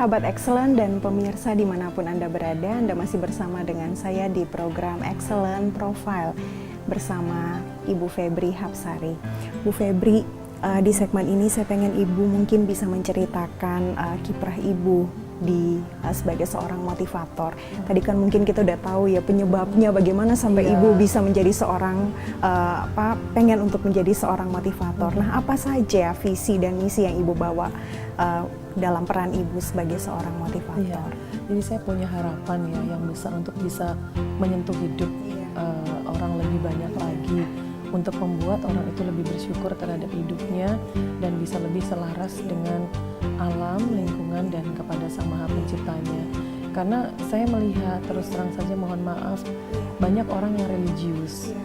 sahabat Excellent dan pemirsa dimanapun Anda berada, Anda masih bersama dengan saya di program Excellent Profile bersama Ibu Febri Hapsari. Bu Febri, di segmen ini saya pengen Ibu mungkin bisa menceritakan kiprah Ibu sebagai seorang motivator. Tadi kan mungkin kita udah tahu ya penyebabnya bagaimana sampai Ibu bisa menjadi seorang pengen untuk menjadi seorang motivator. Nah, apa saja visi dan misi yang Ibu bawa dalam peran Ibu sebagai seorang motivator? Jadi saya punya harapan ya yang besar untuk bisa menyentuh hidup orang lebih banyak lagi, untuk membuat orang itu lebih bersyukur terhadap hidupnya dan bisa lebih selaras dengan alam, lingkungan, dan kepada Sang Maha Penciptanya. Karena saya melihat, terus terang saja mohon maaf, banyak orang yang religius,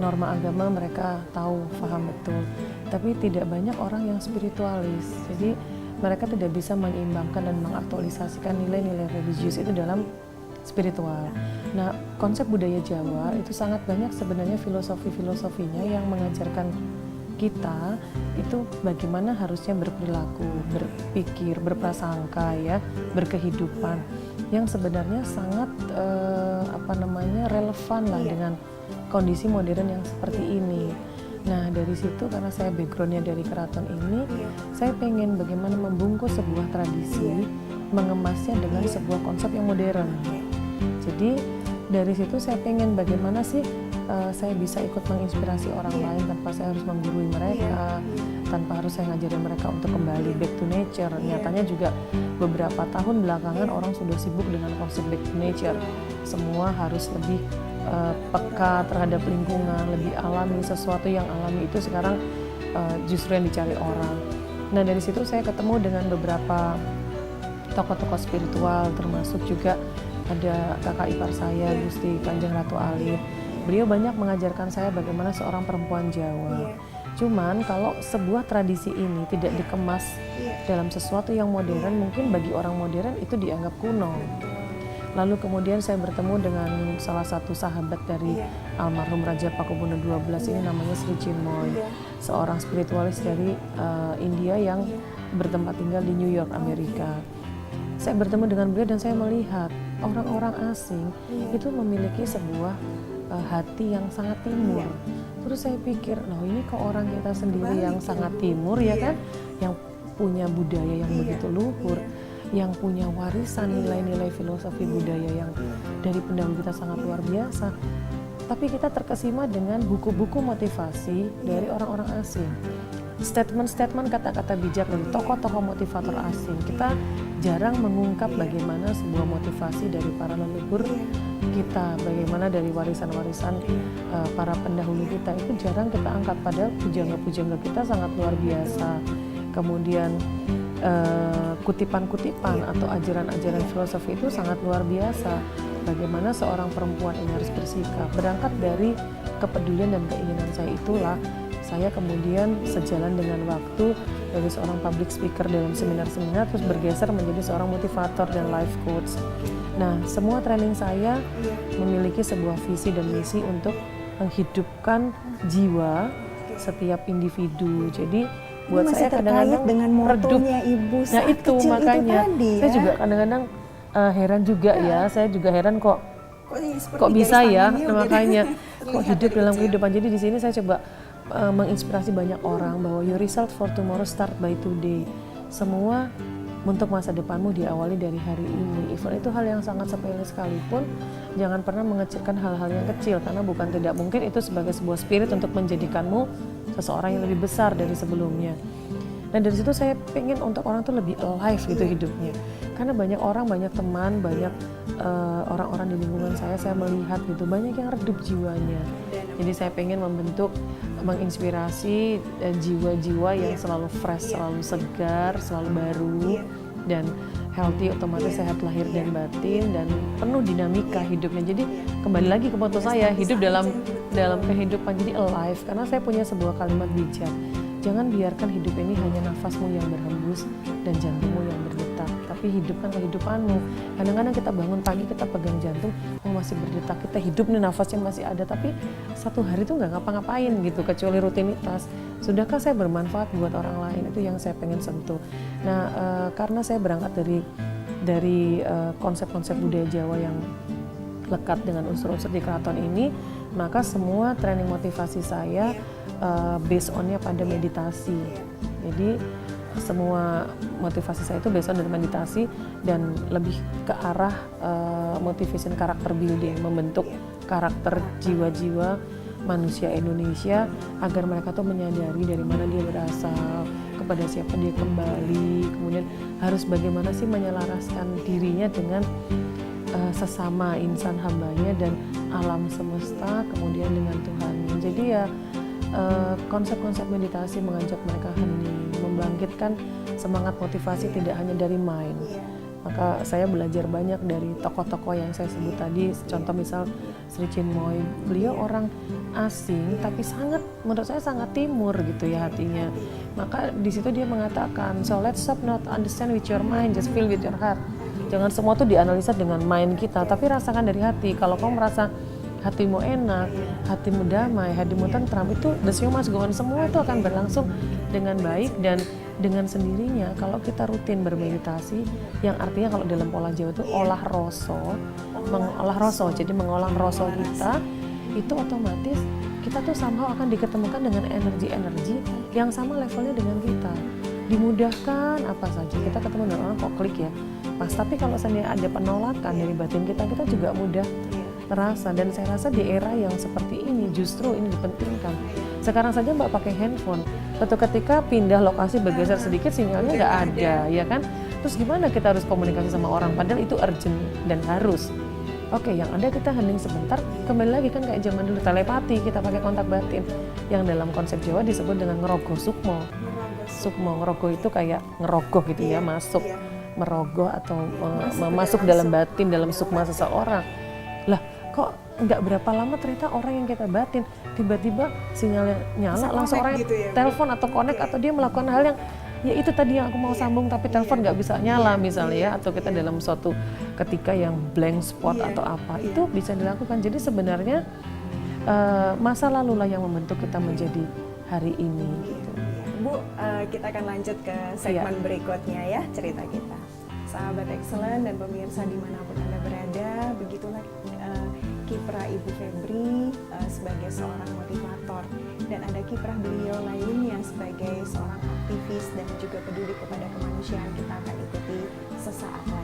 norma agama mereka tahu, paham betul, tapi tidak banyak orang yang spiritualis. Jadi mereka tidak bisa menyeimbangkan dan mengaktualisasikan nilai-nilai religius itu dalam spiritual. Nah, konsep budaya Jawa itu sangat banyak sebenarnya filosofi-filosofinya yang mengajarkan kita itu bagaimana harusnya berperilaku, berpikir, berprasangka ya, berkehidupan yang sebenarnya sangat relevan lah dengan kondisi modern yang seperti ini. Nah, dari situ karena saya backgroundnya dari keraton ini, saya pengen bagaimana membungkus sebuah tradisi, mengemasnya dengan sebuah konsep yang modern. Jadi dari situ saya pengen bagaimana sih saya bisa ikut menginspirasi orang lain tanpa saya harus menggurui mereka, tanpa harus saya ngajarin mereka untuk kembali back to nature. Nyatanya juga beberapa tahun belakangan orang sudah sibuk dengan konsep back to nature. Semua harus lebih peka terhadap lingkungan, lebih alami. Sesuatu yang alami itu sekarang justru yang dicari orang. Nah, dari situ saya ketemu dengan beberapa tokoh-tokoh spiritual, termasuk juga ada kakak ipar saya, Gusti Kanjeng Ratu Alit. Beliau banyak mengajarkan saya bagaimana seorang perempuan Jawa. Cuman kalau sebuah tradisi ini tidak dikemas dalam sesuatu yang modern, mungkin bagi orang modern itu dianggap kuno. Lalu kemudian saya bertemu dengan salah satu sahabat dari almarhum Raja Pakubuwono XII ini, namanya Sri Chinmoy, seorang spiritualis dari India yang bertempat tinggal di New York, Amerika. Saya bertemu dengan beliau dan saya melihat orang-orang asing itu memiliki sebuah hati yang sangat timur. Terus saya pikir, loh ini kok orang kita sendiri yang sangat timur ya kan, yang punya budaya yang begitu luhur, yang punya warisan nilai-nilai filosofi budaya yang dari pendahulu kita sangat luar biasa. Tapi kita terkesima dengan buku-buku motivasi dari orang-orang asing. Statement-statement, kata-kata bijak dari tokoh-tokoh motivator asing. Kita jarang mengungkap bagaimana sebuah motivasi dari para leluhur kita, bagaimana dari warisan-warisan para pendahulu kita itu jarang kita angkat, padahal pujangga-pujangga kita sangat luar biasa. Kemudian kutipan-kutipan atau ajaran-ajaran filosofi itu sangat luar biasa. Bagaimana seorang perempuan ini harus bersikap. Berangkat dari kepedulian dan keinginan saya itulah, saya kemudian sejalan dengan waktu dari seorang public speaker dalam seminar-seminar terus bergeser menjadi seorang motivator dan life coach. Nah, semua training saya memiliki sebuah visi dan misi untuk menghidupkan jiwa setiap individu. Jadi buat saya kadang-kadang dengan motonya Ibu nah itu makanya itu tadi, saya juga kadang-kadang heran juga ya, saya juga heran kok bisa ya, nah, makanya kok hidup dalam kehidupan. Jadi di sini saya coba menginspirasi banyak orang bahwa your result for tomorrow start by today. Semua untuk masa depanmu diawali dari hari ini. Even itu hal yang sangat sepele sekalipun, jangan pernah mengecilkan hal-hal yang kecil, karena bukan tidak mungkin itu sebagai sebuah spirit untuk menjadikanmu seseorang yang lebih besar dari sebelumnya. Dan dari situ saya pengen untuk orang tuh lebih alive gitu hidupnya. Karena banyak orang, banyak teman, banyak orang-orang di lingkungan saya melihat gitu, banyak yang redup jiwanya. Jadi saya pengen membentuk, menginspirasi jiwa-jiwa yang selalu fresh, selalu segar, selalu baru, dan healthy, otomatis sehat lahir dan batin, dan penuh dinamika hidupnya. Jadi kembali lagi ke moto saya, hidup dalam kehidupan, jadi alive. Karena saya punya sebuah kalimat bijak, jangan biarkan hidup ini hanya nafasmu yang berhembus dan jantungmu yang berdetak, tapi hidupkan kehidupanmu. Kadang-kadang kita bangun pagi, kita pegang jantung, masih berdetak, kita hidup nih, nafasnya masih ada, tapi satu hari itu nggak ngapa-ngapain gitu, kecuali rutinitas. Sudahkah saya bermanfaat buat orang lain? Itu yang saya pengen sentuh. Nah, karena saya berangkat dari dari konsep-konsep budaya Jawa yang lekat dengan unsur-unsur di keraton ini, maka semua training motivasi saya based on-nya pada meditasi. Jadi semua motivasi saya itu based on dari meditasi dan lebih ke arah motivation karakter building, membentuk karakter jiwa-jiwa manusia Indonesia agar mereka tuh menyadari dari mana dia berasal, kepada siapa dia kembali, kemudian harus bagaimana sih menyelaraskan dirinya dengan sesama insan hambanya dan alam semesta, kemudian dengan Tuhan. Jadi ya konsep-konsep meditasi mengajak mereka hening, membangkitkan semangat motivasi tidak hanya dari mind. Maka saya belajar banyak dari tokoh-tokoh yang saya sebut tadi, contoh misal Sri Chinmoy, beliau orang asing tapi sangat, menurut saya sangat timur gitu ya hatinya. Maka di situ dia mengatakan, so let's stop not understand with your mind, just feel with your heart. Jangan semua tuh dianalisa dengan mind kita, tapi rasakan dari hati. Kalau kamu merasa hatimu enak, hatimu damai, hatimu tentram, itu the show must go on, semua itu akan berlangsung dengan baik dan dengan sendirinya. Kalau kita rutin bermeditasi, yang artinya kalau dalam pola Jawa itu olah roso, jadi mengolah roso kita, itu otomatis kita tuh somehow akan diketemukan dengan energi-energi yang sama levelnya dengan kita. Dimudahkan apa saja, kita ketemu dengan orang kok klik ya, pas. Tapi kalau seandainya ada penolakan dari batin kita juga mudah terasa. Dan saya rasa di era yang seperti ini justru ini dipentingkan. Sekarang saja Mbak pakai handphone, suatu ketika pindah lokasi bergeser sedikit sinyalnya nggak ada, ya kan? Terus gimana kita harus komunikasi sama orang padahal itu urgent dan harus. Oke, yang ada kita hening sebentar, kembali lagi kan kayak zaman dulu telepati, kita pakai kontak batin yang dalam konsep Jawa disebut dengan ngerogoh sukmo. Sukmo, ngerogoh itu kayak ngerogoh gitu ya, masuk, merogoh atau masuk dalam batin, dalam sukma seseorang. Lah, kok nggak berapa lama ternyata orang yang kita batin tiba-tiba sinyalnya nyala, langsung orang gitu ya, telepon atau connect atau dia melakukan hal yang ya itu tadi yang aku mau sambung tapi telepon nggak bisa nyala misalnya ya, atau kita dalam suatu ketika yang blank spot atau apa, itu bisa dilakukan. Jadi sebenarnya masa lalu lah yang membentuk kita menjadi hari ini gitu. Bu, kita akan lanjut ke segmen berikutnya ya, cerita kita. Sahabat Excellent dan pemirsa dimanapun Anda berada, begitulah kiprah Ibu Febri sebagai seorang motivator, dan ada kiprah beliau lainnya sebagai seorang aktivis dan juga peduli kepada kemanusiaan. Kita akan ikuti sesaat lagi.